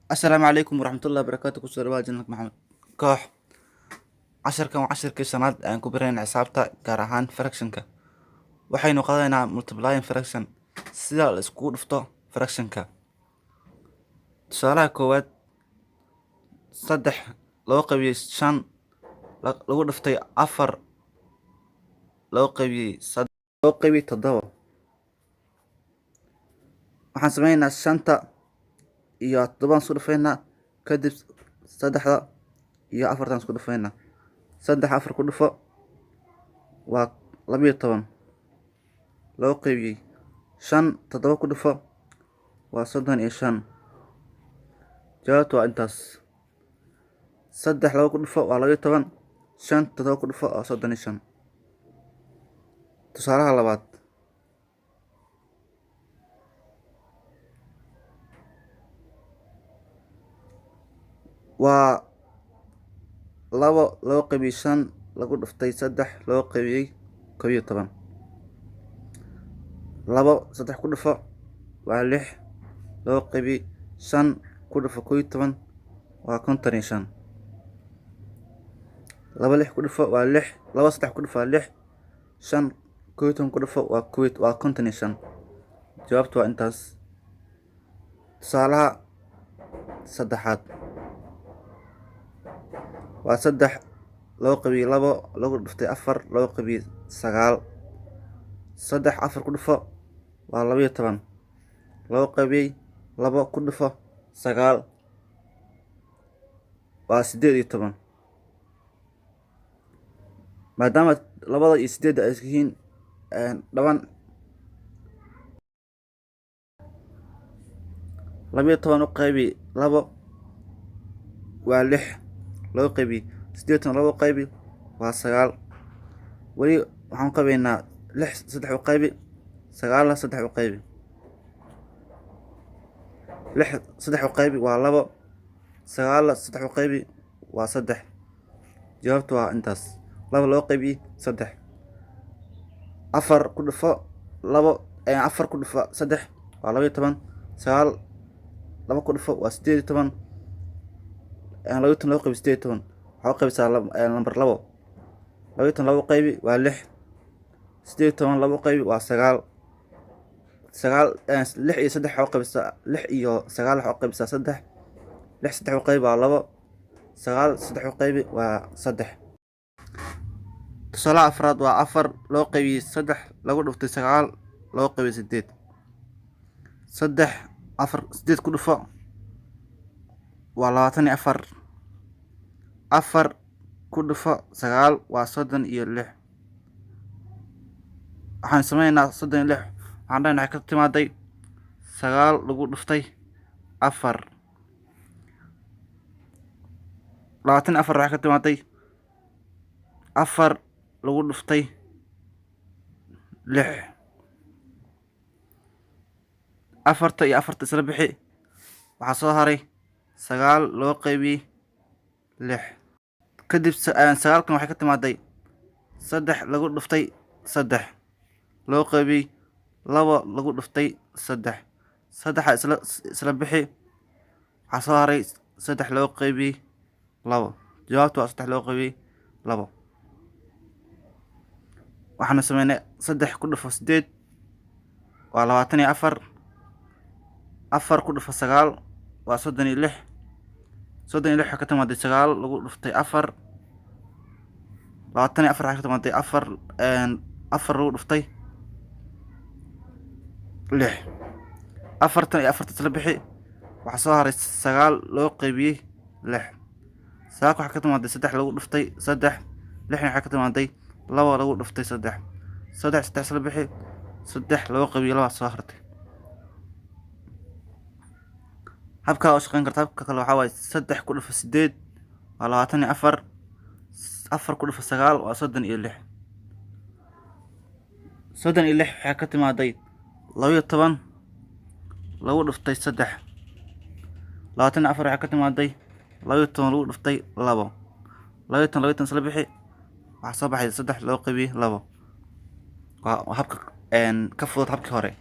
السلام عليكم ورحمة الله وبركاته. كسر واجنك محمد كوح. عشركم وعشركي سناد aan ku barayn xisaabta gaar ahaan fractionka. Waxaynu qaadanaa multiplying fraction sida la isku dhufto fractionka. Tusaalaha koowaad 3 loo qaybiyay 5 lagu dhuftay 4 loo qaybiyay 3 loo qaybiyay 7. Waxaan sameeynaa 5 iyo 7 isku dhufeynaa kadib 3 iyo 4 isku dhufeynaa. 3 4 ku dhufo waa 12 loo qaybiyay 5 7 ku dhufo waa 35. jawaabtu waa intaas. 3 2 ku dhufo waa 12 5 7 ku dhufo waa 35. tusaalaha labaad waa 2 loo qaybiyay 5 lagu dhuftay 3 loo qaybiyay 11. 2 3 ku dhufo waa 6 loo qaybiyay 5 ku dhufo 11 waa 55. 2 6 ku dhufo waa 6 2 3 ku dhufo waa 6 5 11 ku dhufo waa 55. jawaabtu waa intaas. tusaalaha saddexaad waa 3 loo qaybiyay 2 lagu dhuftay 4 loo qaybiyay 9. 3 4 ku dhufo waa 12 loo qaybiyay 2 ku dhufo 9 waa 18. maadaama 2 iyo 8 ay yihiin dhaban 12 u qaybi 2 waa 6 loo qaybi 8 loo qaybi waa 9. wali waxaan qabeynaa 6 3 u qaybi 9 3 u qaybi 6 3 u qaybi waa 2 9 3 u qaybi waa 3. jawaabtu waa intaas. 2 loo qaybi 3 4 ku dhufo 2 4 ku dhufo 3 waa 12 9 2 ku dhufo waa 18 loo qaybi 18 waxaa qaybsaa number 2 2 qaybi waa 6 18 2 qaybi waa 9 6 iyo 3 waxaa qaybsaa 6 iyo 9 waxaa qaybsaa 3 6 3 qaybi waa 2 9 3 qaybi waa 3. tusaalaha afraad waa 4 loo qaybiyay 3 lagu dhuftay 9 loo qaybiyay 8. 3 4 8 ku dhufo waa 24 4 ku dhufo 9 waa 36. waxaan sameeynaa 36 waxaan dhahnaa ka timaaday 9 lagu dhuftay 4 24 waxaa ka timaaday 4 lagu dhuftay 6. 4 iyo 4 isla bixi waxaa soo haray 9 loo qaybiyay 6. kadib 9kan waxay ka timaaday 3 lagu dhuftay 3 loo qaybiyay 2 lagu dhuftay 3 isla bixi waxaa soo haray 3 loo qaybiyay 2. jawaabtu waa 3 loo qaybiyay 2. waxaanu sameynay 3 ku dhufo 8 waa 24 4 ku dhufo 9 waa 36 waxaa ka timaaday 9 lagu dhuftay 4 24 waxaa ka timaaday 4 lagu dhuftay 6. 4 iyo 4 isla bixi waxaa soo haray 9 loo qaybiyay 6. 9 waxaa ka timaaday 3 lagu dhuftay 3 6 waxaa ka timaaday 2 lagu dhuftay 3 3 isla bixi 3 loo qaybiyay 2 soo hartay. habka oo shaqeyn karta habka kale waxaa waaye 3 ku dhufo 8 waa 24 4 ku dhufo 9 waa 36. 36 waxaa ka timaaday 12 lagu dhuftay 3 24 waxaa ka timaaday 12 lagu dhuftay 2 22 isla bixi waxaa soo baxay 3 loo qaybiyey 2. waa habka ka fudud habkii hore.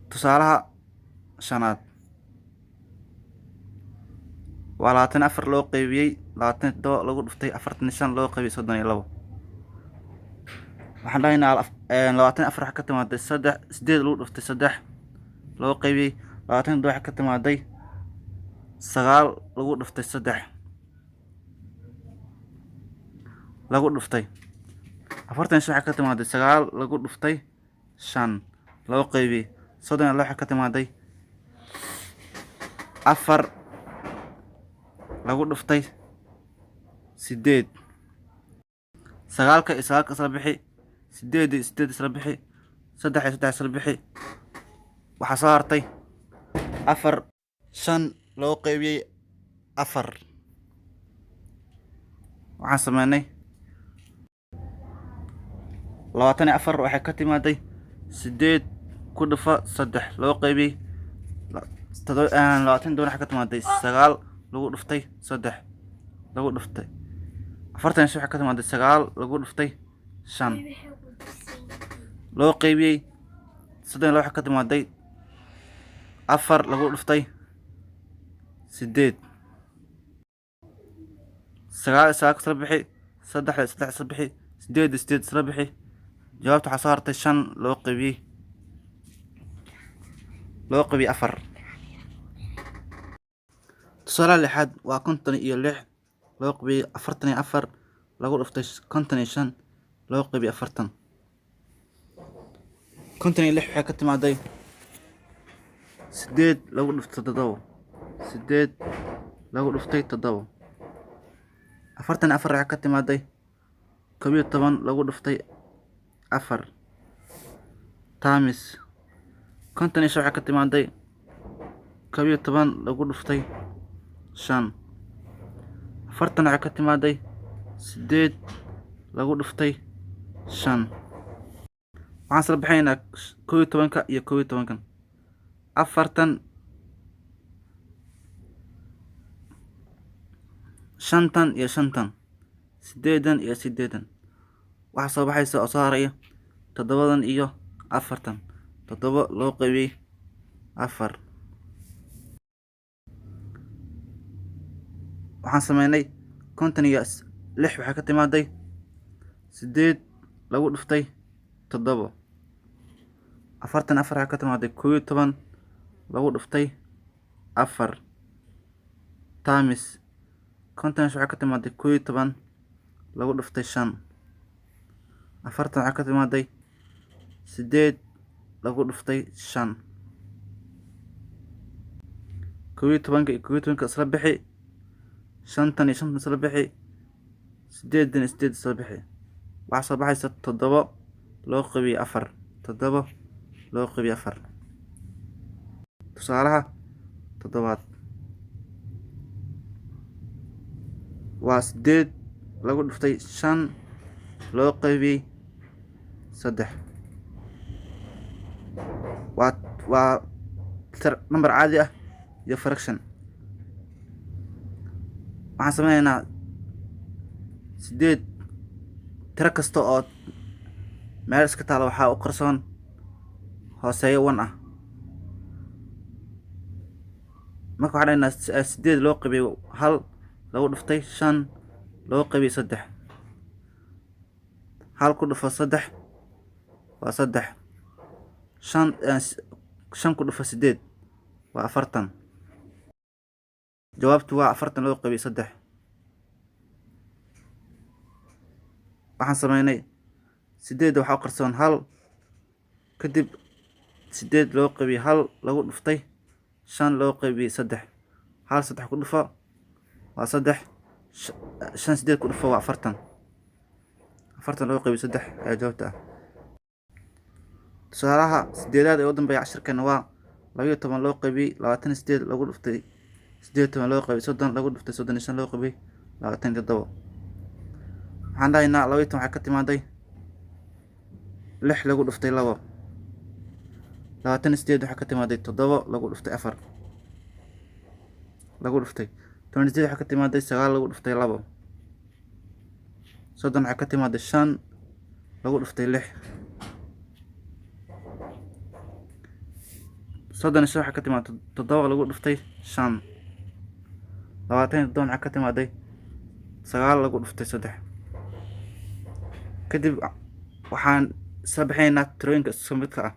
tusaalaha shanaad waa 24 loo qaybiyey 27 lagu dhuftay 45 loo qaybiyey 32. waxaan dhahaynaa 24 waxaa ka timaaday 8 lagu dhuftay 3 loo qaybiyey 22 waxaa ka timaaday 9 lagu dhuftay 3 lagu dhuftay 45 waxaa ka timaaday 9 lagu dhuftay 5 loo qaybiyey 32 waxaa ka timaaday 4 lagu dhuftay 8. 9 iyo 9 isla bixi, 8 iyo 8 isla bixi, 3 iyo 3 isla bixi, waxaa soo hartay 4. 5 loo qaybiyey 4. waxaan sameynay 24 waxay ka timaaday 8 ku dhufa 3 loo qaybiyey 22 waxay ka timaaday 9 lagu dhuftay 3 lagu dhuftay 45 waxay ka timaaday 9 lagu dhuftay 5 loo qaybiyey 3 waxay ka timaaday 4 lagu dhuftay 8. 9 isla bixi, 3 isla bixi, 8 isla bixi, jawaabta waxaa soo hartay 5 loo qaybiyey 4. tusaalaha lixaad waa 56 loo qaybiyey 44 lagu dhuftay 55 loo qaybiyey 40. 56 waxay ka timaaday 8 lagu dhuftay 7 8 lagu dhuftay 7. 44 waxay ka timaaday 11 lagu dhuftay 4 times 56 waxay ka timaaday 11 lagu dhuftay 5. 40 waxay ka timaaday 8 lagu dhuftay 5. waxaan isla bixinaynaa 11 iyo 11. 40 50 iyo 50, 8 iyo 8. waxaa soo baxaysa oo soo haraya 7 iyo 40. 7 loo qaybiyey 4. waxaan sameynay 56 waxay ka timaaday 8 lagu dhuftay 7. 44 waxay ka timaaday 11 lagu dhuftay 4 times 50 waxay ka timaaday 11 lagu dhuftay 5. 40 waxay ka timaaday 8 lagu dhuftay 5. 11 iyo 11 isla bixi, 50 iyo 50 isla bixi, 8 iyo 8 isla bixi, waxaa soo baxaysa 7 loo qaybiyey 4. 7 loo qaybiyey 4. tusaalaha 7 waa 8 lagu dhuftay 5 loo qaybiyey 3. waa number caadi ah iyo fraction. waxaan sameynaynaa 8 tiro kasta oo meel iska taalo waxaa u qarsoon hooseeyo 1 ah. marka waxaan dhahaynaa 8 loo qaybiyey 1 lagu dhuftay 5 loo qaybiyey 3. 1 ku dhufo 3 waa 3. 5 ku dhufo 8 waa 40. jawaabtu waa 40 loo qaybiyey 3. waxaan sameynay 8 waxaa u qarsoon 1 kadib 8 loo qaybiyey 1 lagu dhuftay 5 loo qaybiyey 3. 1 3 ku dhufo waa 3. 5 8 ku dhufo waa 40. 40 loo qaybiyey 3 ayaa jawaabta ah. tusaalaha 8aad ee u dambeeya cashirkeena waa 12 loo qaybiyey 28 lagu dhuftay 18 loo qaybiyey 30 lagu dhuftay 35 loo qaybiyey 27. waxaan dhahaynaa 12 waxay ka timaaday 6 lagu dhuftay 2. 28 waxay ka timaaday 7 lagu dhuftay 4 lagu dhuftay 28 waxay ka timaaday 9 lagu dhuftay 2. soddon waxaa ka timaada shan lagu dhuftay lix. soddon iyo shan waxaa ka timaada toddoba lagu dhuftay shan. labaatan iyo toddoba waxaa ka timaaday sagaal lagu dhuftay saddex. kadib waxaan isla bixinaynaa tirooyinka isku midka ah.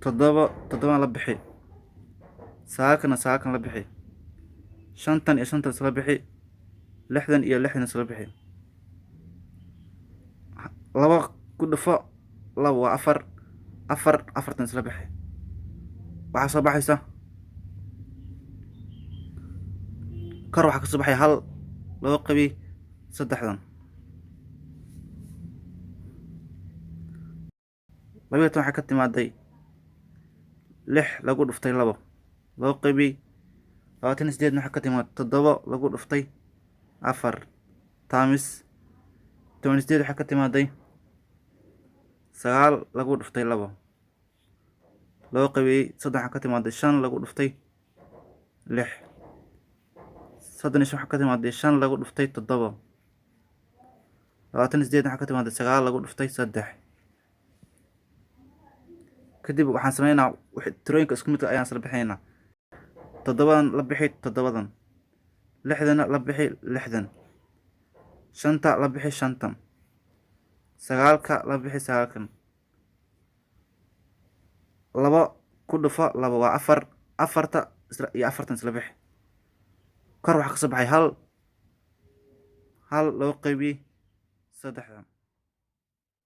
toddobaan la bixi, sagaalkan la bixi, shantan iyo shantan isla bixi, lixdan iyo lixdan isla bixi. laba ku dhufo laba waa afar, afartan isla bixi. waxaa soo baxaysa kor waxaa kasoo baxaya hal loo qabi saddexdan. 12 waxaa ka timaaday lix lagu dhuftay labo loo qabi. 28 waxaa ka timaad toddoba lagu dhuftay afar taamis. 18 waxaa ka timaaday sagaal lagu dhuftay labo loo qabi. 3 waxaa ka timaaday shan lagu dhuftay lix. 35 waxaa ka timaaday shan lagu dhuftay toddoba. 28 waxaa ka timaaday sagaal lagu dhuftay saddex. kadib waxaan sameynaa tirooyinka isku midka ayaan isla bixinaynaa. toddobadan la bixi toddobadan, lixdana la bixi lixdan, shanta la bixi shantan, sagaalka la bixi sagaalkan. laba ku dhufo laba waa afar, afarta iyo afartan isla bixi. kor waxaa kasoo baxay hal loo qaybiyey saddexdan.